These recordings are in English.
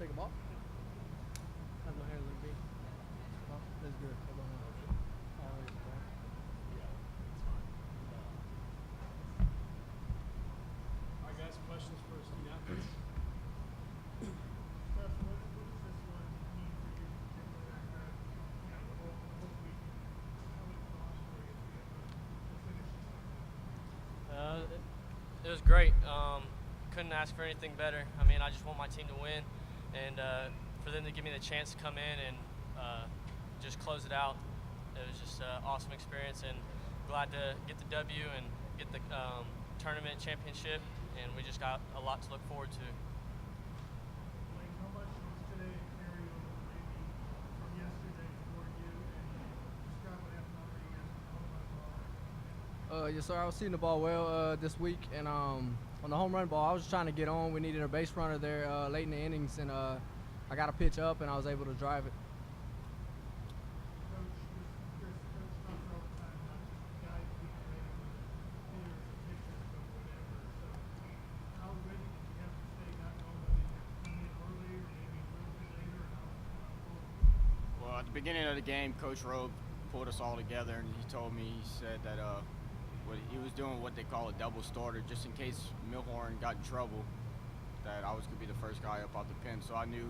Take a ball. Have my hair look big. Oh, that's good. Hold on. Always, bro. All right, guys, questions for student athletes? Seth, what does this one mean for you in particular? The whole week, how it cost for you to be able to finish this? It was great. Couldn't ask for anything better. I mean, I just want my team to win, and for them to give me the chance to come in and just close it out. It was just an awesome experience, and glad to get the W and get the tournament championship, and we just got a lot to look forward to. Like, how much was today a carryover maybe from yesterday for you, and describe what happened already against the home run ball? Yes, sir. I was seeing the ball well this week, and on the home run ball, I was just trying to get on. We needed a base runner there late in the innings, and I got a pitch up, and I was able to drive it. Coach, Coach talks all the time about guys being ready with hitters or pitchers or whatever. So, how ready did you have to stay? Not knowing whether you have to come in earlier, maybe a little bit later, or how? Well, at the beginning of the game, Coach Robe pulled us all together, and he told me, he said that he was doing what they call a double starter, just in case Milhorn got in trouble, that I was going to be the first guy up out the pen. So I knew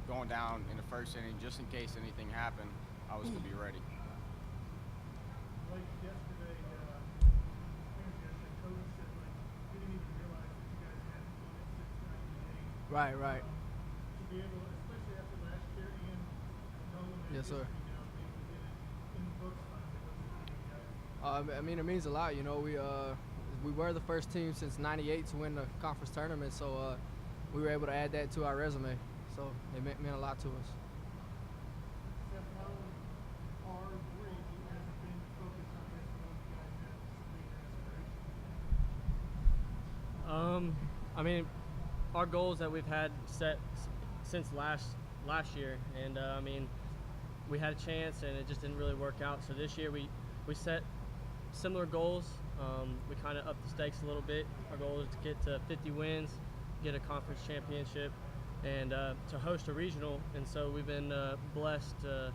going down in the first inning, just in case anything happened, I was going to be ready. Like yesterday, Coach said, like, he didn't even realize that you guys had 6 Right, right. to be able, especially after last year, and knowing that Yes, sir. history now, to be able to get it in the books finally, what's it mean, guys? I mean, it means a lot. You know, we were the first team since '98 to win the conference tournament, so we were able to add that to our resume. So it meant a lot to us. Seth, how hard or easy has it been to focus on this and those guys have some big aspirations? I mean, our goals that we've had set since last year, and I mean, we had a chance and it just didn't really work out. So this year we set similar goals. We kind of upped the stakes a little bit. Our goal is to get to 50 wins, get a conference championship, and to host a regional. And so we've been blessed to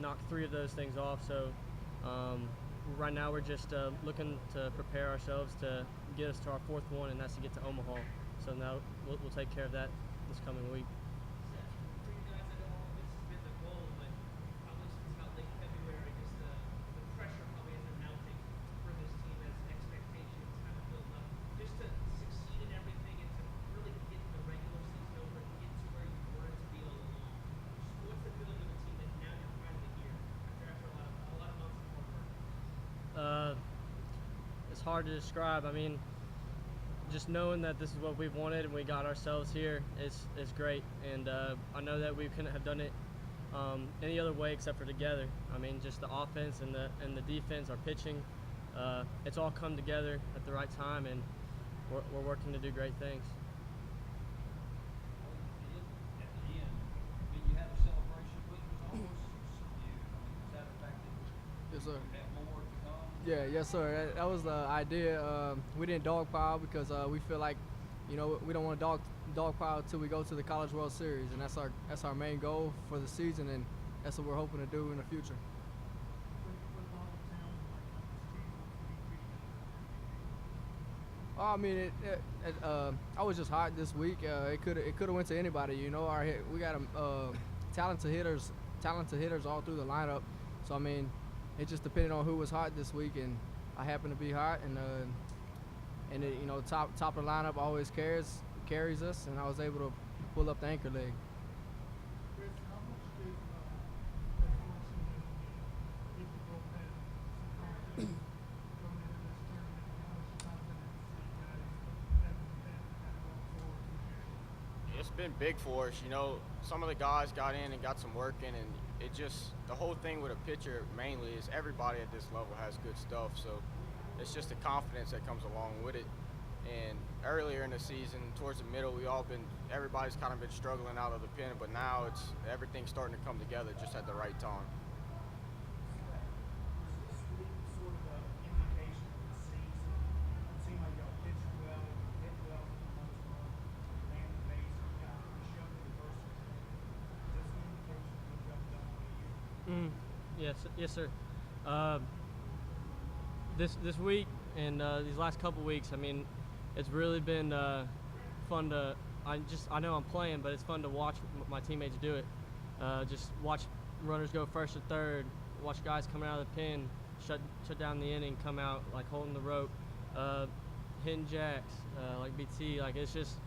knock 3 of those things off. So right now we're just looking to prepare ourselves to get us to our 4th one, and that's to get to Omaha. So now we'll take care of that this coming week. For you guys, I know this has been the goal, but probably since about late February, just the pressure probably has been mounting for this team as expectations kind of build up. Just to succeed in everything and to really get the regular season over and get to where you wanted to be all along. Just what's the feeling of the team that now you're finally here after a lot of months of hard work? It's hard to describe. I mean, just knowing that this is what we've wanted and we got ourselves here is great. And I know that we couldn't have done it any other way except for together. I mean, just the offense and the defense, our pitching, it's all come together at the right time, and we're working to do great things. At the end, I mean, you had a celebration, but it was almost subdued. I mean, was that a fact that Yes, sir. you had more to come? Yeah, yes, sir. That was the idea. We didn't dogpile because we feel like, you know, we don't want to dogpile until we go to the College World Series, and that's our main goal for the season, and that's what we're hoping to do in the future. What about the talent like on this team? What's I mean, I was just hot this week. It could have went to anybody. You know, we got talented hitters all through the lineup. So I mean, it just depended on who was hot this week, and I happened to be hot, and it, you know, top of the lineup always carries us, and I was able to pull up the anchor leg. Chris, how much did that forcing you give the bullpen some confidence going into this tournament? How much confidence do you guys have in the pen kind of going forward from here? It's been big for us. You know, some of the guys got in and got some work in, and it just, the whole thing with a pitcher mainly is everybody at this level has good stuff. So it's just the confidence that comes along with it. And earlier in the season, towards the middle, everybody's kind of been struggling out of the pen, but now everything's starting to come together just at the right time. Was this week sort of an indication of the season? It seemed like y'all pitched well, hit well for the most part, ran the base, and kind of showed the Yes, sir. This week and these last couple weeks, I mean, it's really been fun to. I know I'm playing, but it's fun to watch my teammates do it. Just watch runners go first or third. Watch guys coming out of the pen, shut down the inning, come out like holding the rope, hitting jacks, like BT. Like it's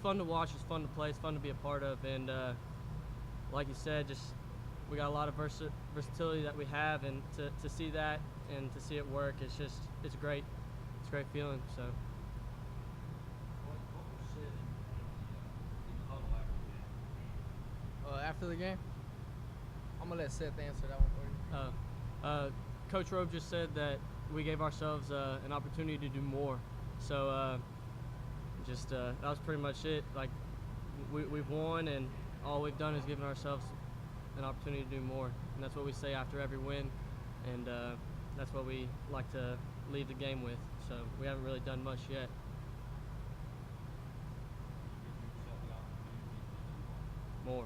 fun to watch. It's fun to play. It's fun to be a part of. And like you said, we got a lot of versatility that we have, and to see that and to see it work, it's great. It's a great feeling. So. What was said in the huddle after the game? After the game, I'm gonna let Seth answer that one for you. Coach Robe just said that we gave ourselves an opportunity to do more. So that was pretty much it. Like we've won, and all we've done is given ourselves an opportunity to do more. And that's what we say after every win, and that's what we like to leave the game with. So we haven't really done much yet. Give yourself the opportunity to do more. More.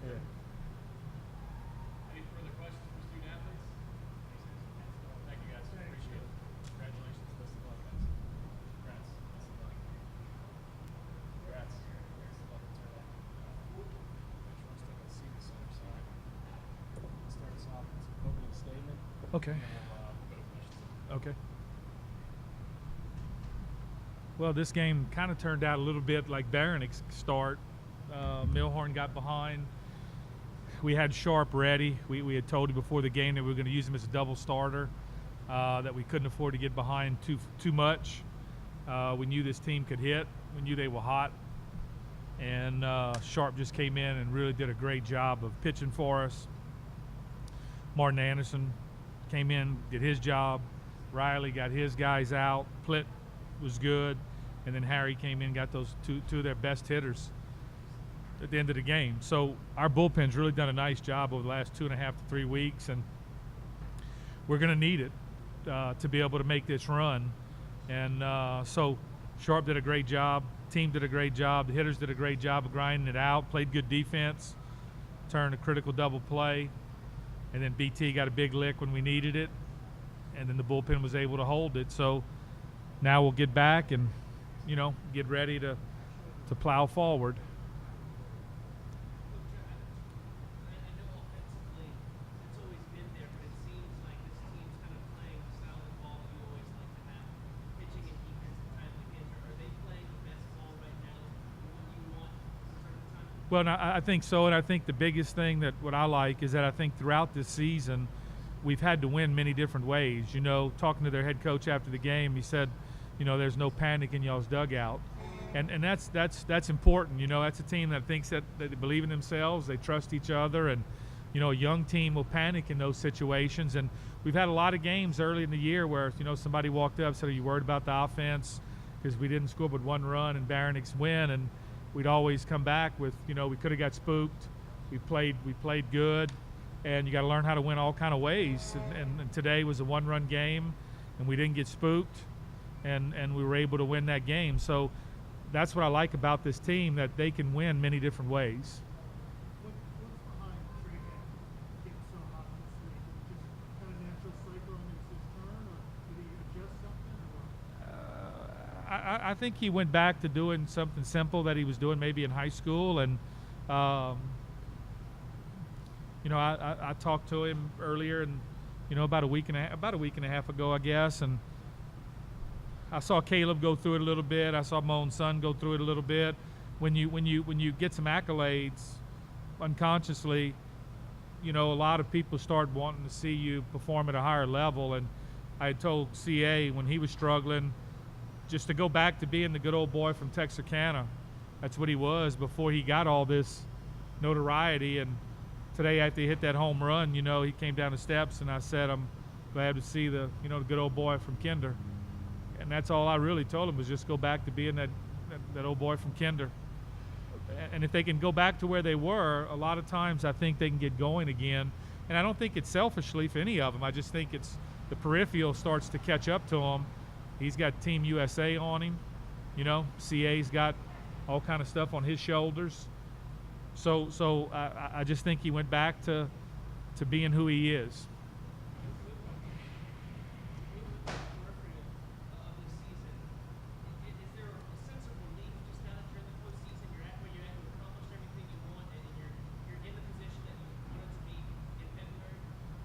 Yeah. Any further questions for student athletes? Thank you guys. Appreciate it. Congratulations. Best of luck, guys. Congrats. Best of luck. Congrats. Best of luck in turn. Which one's still going to see the center side? Let's start us off with some opening statement. Okay. And we'll go to questions. Okay. Well, this game kind of turned out a little bit like Baronick's start. Milhorn got behind. We had Sharp ready. We had told him before the game that we were going to use him as a double starter, that we couldn't afford to get behind too much. We knew this team could hit. We knew they were hot. And Sharp just came in and really did a great job of pitching for us. Martin Anderson came in, did his job. Riley got his guys out. Plitt was good. And then Harry came in and got those two of their best hitters at the end of the game. So our bullpen's really done a nice job over the last 2.5 to 3 weeks, and we're going to need it to be able to make this run. And so Sharp did a great job. Team did a great job. The hitters did a great job of grinding it out, played good defense, turned a critical double play, and then BT got a big lick when we needed it, and then the bullpen was able to hold it. So now we'll get back and, get ready to plow forward. I know offensively it's always been there, but it seems like this team's kind of playing the style of ball you always like to have, pitching and defense at times again. Are they playing the best ball right now, what you want at a certain time? Well, I think so, and I think the biggest thing that what I like is that I think throughout this season we've had to win many different ways. Talking to their head coach after the game, he said, there's no panic in y'all's dugout. And that's important. That's a team that thinks that they believe in themselves, they trust each other, and a young team will panic in those situations. And we've had a lot of games early in the year where somebody walked up and said, "Are you worried about the offense?" Because we didn't score but one run and Baronick's win, and we'd always come back with we could have got spooked. We played good, and you got to learn how to win all kind of ways. And today was a one-run game, and we didn't get spooked, and we were able to win that game. So that's what I like about this team, that they can win many different ways. What's behind Trahan getting so hot this week? Just kind of natural cycle and it's his turn, or did he adjust something? Or? I think he went back to doing something simple that he was doing maybe in high school, and I talked to him earlier, and about a week and a half ago, I guess, and I saw Caleb go through it a little bit. I saw my own son go through it a little bit. When you get some accolades, unconsciously, a lot of people start wanting to see you perform at a higher level. And I had told CA when he was struggling, just to go back to being the good old boy from Texarkana. That's what he was before he got all this notoriety. And today, after he hit that home run, he came down the steps, and I said, "I'm glad to see the good old boy from Kinder." And that's all I really told him, was just go back to being that old boy from Kinder. And if they can go back to where they were, a lot of times I think they can get going again. And I don't think it's selfishly for any of them. I just think it's the peripheral starts to catch up to him. He's got Team USA on him. CA's got all kind of stuff on his shoulders. So I just think he went back to being who he is.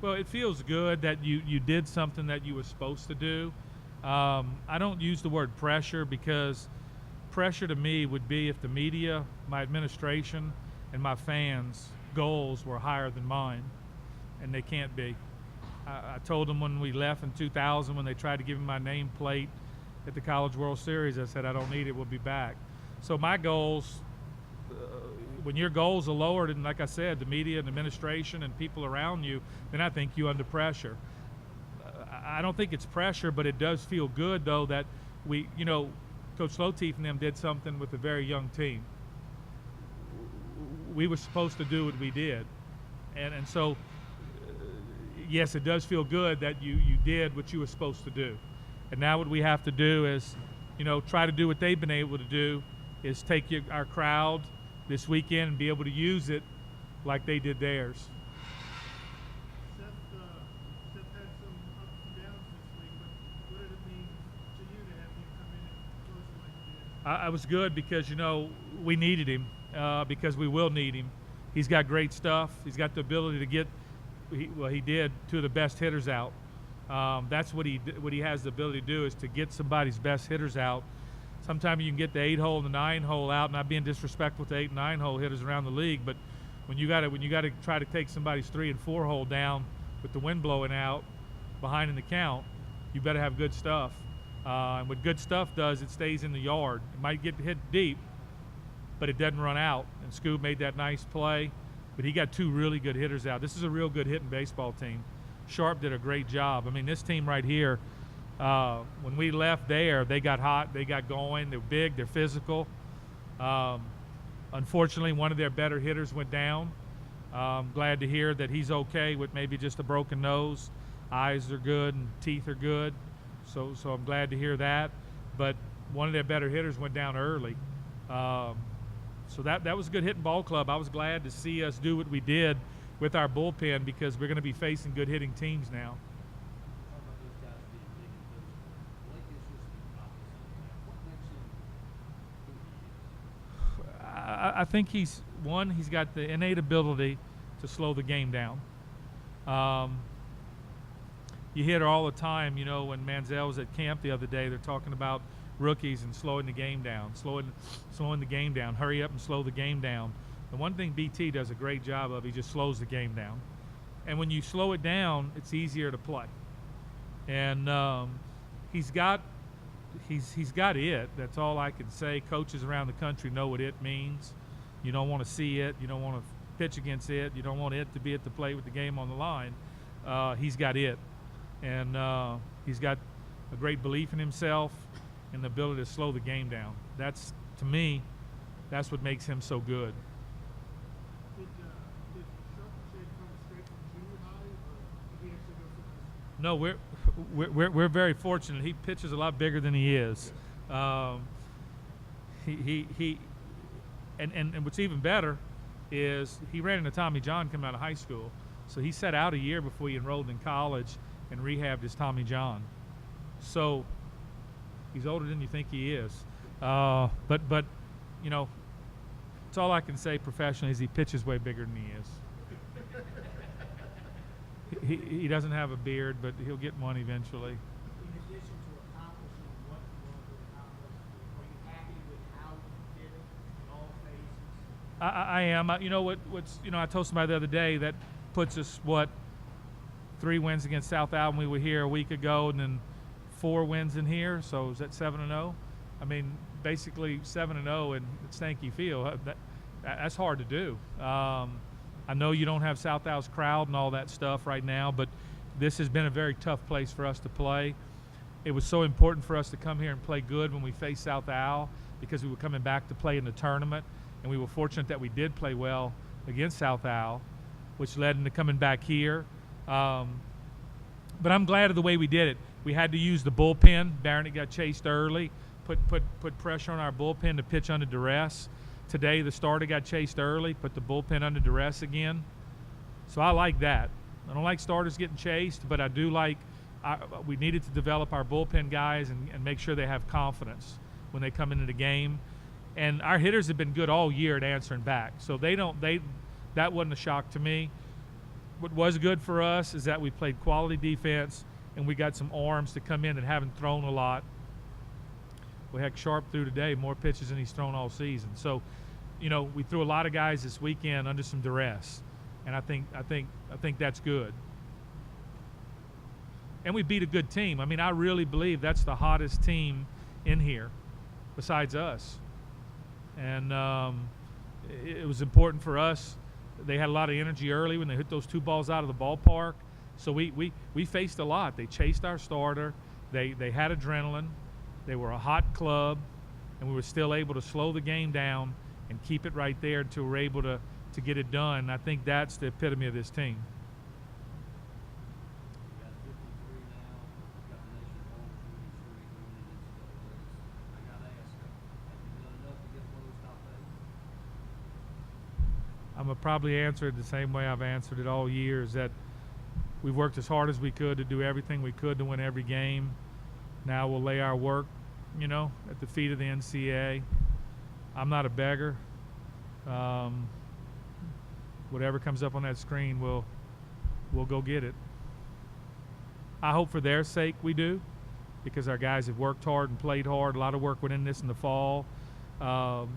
Well, it feels good that you did something that you were supposed to do. I don't use the word pressure because pressure to me would be if the media, my administration, and my fans' goals were higher than mine, and they can't be. I told them when we left in 2000, when they tried to give me my nameplate at the College World Series, I said, I don't need it, we'll be back. So my goals, when your goals are lowered, and like I said, the media and administration and people around you, then I think you're under pressure. I don't think it's pressure, but it does feel good, though, that we, Coach Loteef and them did something with a very young team. We were supposed to do what we did. And so, yes, it does feel good that you did what you were supposed to do. And now what we have to do is, try to do what they've been able to do, is take our crowd this weekend and be able to use it like they did theirs. Seth had some ups and downs this week, but what did it mean to you to have him come in and close it like you did? I was good because, we needed him, because we will need him. He's got great stuff. He's got the ability to get, he did, two of the best hitters out. That's what he has the ability to do, is to get somebody's best hitters out. Sometimes you can get the 8-hole and the 9-hole out, not being disrespectful to 8 and 9-hole hitters around the league, but when you got to try to take somebody's 3 and 4-hole down with the wind blowing out behind in the count, you better have good stuff. And what good stuff does, it stays in the yard. It might get hit deep, but it doesn't run out. And Scoob made that nice play, but he got 2 really good hitters out. This is a real good hitting baseball team. Sharp did a great job. I mean, this team right here, when we left there, they got hot, they got going, they're big, they're physical. Unfortunately, one of their better hitters went down. Glad to hear that he's okay with maybe just a broken nose. Eyes are good and teeth are good, so I'm glad to hear that. But one of their better hitters went down early. So that was a good hitting ball club. I was glad to see us do what we did with our bullpen, because we're going to be facing good hitting teams now. I think he's got the innate ability to slow the game down. You hear it all the time, when Manziel was at camp the other day, they're talking about rookies and slowing the game down, slowing the game down, hurry up and slow the game down. The one thing BT does a great job of, he just slows the game down. And when you slow it down, it's easier to play. And he's got it. That's all I can say. Coaches around the country know what it means. You don't want to see it. You don't want to pitch against it. You don't want it to be at the plate with the game on the line. He's got it. And he's got a great belief in himself and the ability to slow the game down. That's, to me, that's what makes him so good. Did Charpentier come straight from junior high, or did he actually go from high school? No, we're very fortunate. He pitches a lot bigger than he is. And what's even better is he ran into Tommy John coming out of high school. So he sat out a year before he enrolled in college and rehabbed his Tommy John. So he's older than you think he is. But it's all I can say professionally is he pitches way bigger than he is. He doesn't have a beard, but he'll get one eventually. In addition to accomplishing what you want to accomplish, are you happy with how you did it in all phases? I am. I told somebody the other day that puts us 3 wins against South Allen. We were here a week ago, and then 4 wins in here. So is that 7-0? I mean, basically 7-0 in Stanky Field. That's hard to do. I know you don't have South Al's crowd and all that stuff right now, but this has been a very tough place for us to play. It was so important for us to come here and play good when we faced South Al, because we were coming back to play in the tournament, and we were fortunate that we did play well against South Al, which led into coming back here. But I'm glad of the way we did it. We had to use the bullpen. Barrett got chased early, put pressure on our bullpen to pitch under duress. Today, the starter got chased early, put the bullpen under duress again. So I like that. I don't like starters getting chased, but I do like we needed to develop our bullpen guys and make sure they have confidence when they come into the game. And our hitters have been good all year at answering back. So that wasn't a shock to me. What was good for us is that we played quality defense and we got some arms to come in that haven't thrown a lot. Well, heck, Sharp threw today more pitches than he's thrown all season. So, we threw a lot of guys this weekend under some duress, and I think that's good. And we beat a good team. I mean, I really believe that's the hottest team in here, besides us. And it was important for us. They had a lot of energy early when they hit those 2 balls out of the ballpark. So we faced a lot. They chased our starter. They had adrenaline. They were a hot club, and we were still able to slow the game down and keep it right there until we were able to get it done. And I think that's the epitome of this team. You got 53 now. You got the nation home 23 going into NCAA. I got to ask, have you done enough to get one of those top 8? I'm going to probably answer it the same way I've answered it all year, is that we've worked as hard as we could to do everything we could to win every game. Now we'll lay our work, at the feet of the NCAA. I'm not a beggar. Whatever comes up on that screen, we'll go get it. I hope for their sake we do, because our guys have worked hard and played hard. A lot of work went in this in the fall. Our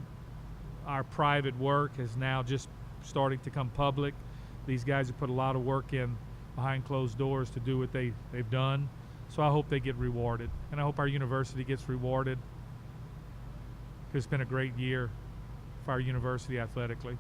private work is now just starting to come public. These guys have put a lot of work in behind closed doors to do what they've done. So I hope they get rewarded, and I hope our university gets rewarded, because it's been a great year for our university athletically.